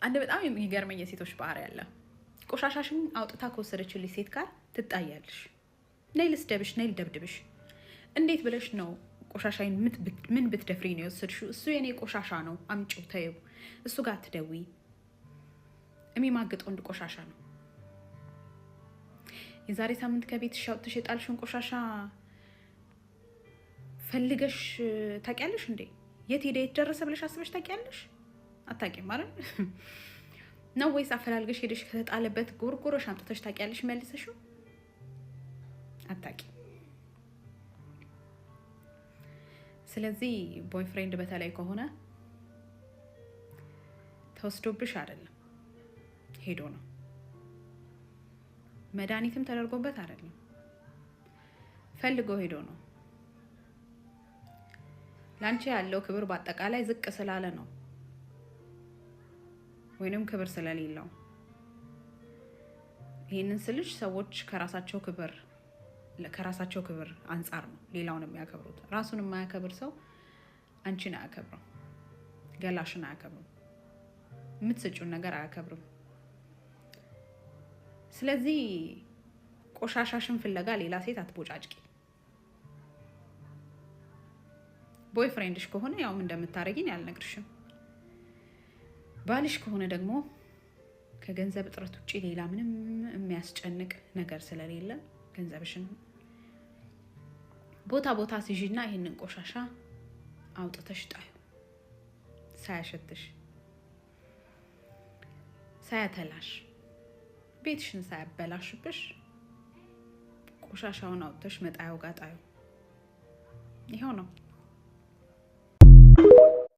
አንድ በጣም የሚገርመኝ የሴቶች ባህሪ ያለ ቆሻሻሽን አውጥታ ከወሰደችልሽ ሴት ጋር ትጣያለሽ። ነይ ልስደብሽ፣ ነይ ልደብድብሽ። እንዴት ብለሽ ነው ቆሻሻይን ምን ብትደፍሪ ነው የወሰድሽው? እሱ የኔ ቆሻሻ ነው አምጪው፣ ተይው፣ እሱ ጋር አትደውይ። የሚማግጥ ወንድ ቆሻሻ ነው። የዛሬ ሳምንት ከቤትሽ አውጥተሽ የጣልሽውን ቆሻሻ ፈልገሽ ታውቂያለሽ እንዴ? የት ሄደ የት ደረሰ ብለሽ አስበሽ ታውቂያለሽ? አታውቂም አይደል? ነው ወይስ አፈላልገሽ ሄደሽ ከተጣለበት ጎርጎሮሽ አምጥተሽ ታውቂያለሽ መልሰሽው? አታውቂም። ስለዚህ ቦይፍሬንድ በተለይ ከሆነ ተወስዶብሽ አይደለም ሄዶ ነው። መድኃኒትም ተደርጎበት አይደለም ፈልጎ ሄዶ ነው። ላንቺ ያለው ክብር በአጠቃላይ ዝቅ ስላለ ነው ወይንም ክብር ስለሌለው። ይሄንን ስልሽ ሰዎች ከራሳቸው ክብር አንጻር ነው ሌላውን የሚያከብሩት። ራሱን የማያከብር ሰው አንቺን አያከብርም፣ ገላሽን አያከብርም፣ የምትሰጪውን ነገር አያከብርም። ስለዚህ ቆሻሻሽን ፍለጋ ሌላ ሴት አትቦጫጭቂ። ቦይፍሬንድሽ ከሆነ ያውም እንደምታረጊኝ አልነግርሽም። ባልሽ ከሆነ ደግሞ ከገንዘብ እጥረት ውጪ ሌላ ምንም የሚያስጨንቅ ነገር ስለሌለ ገንዘብሽን ቦታ ሲጂና ይሄንን ቆሻሻ አውጥተሽ ጣዩ። ሳያሸትሽ፣ ሳያተላሽ፣ ቤትሽን ሳያበላሽብሽ ቆሻሻውን አውጥተሽ መጣያው ጋር ጣዩ። ይሄው ነው።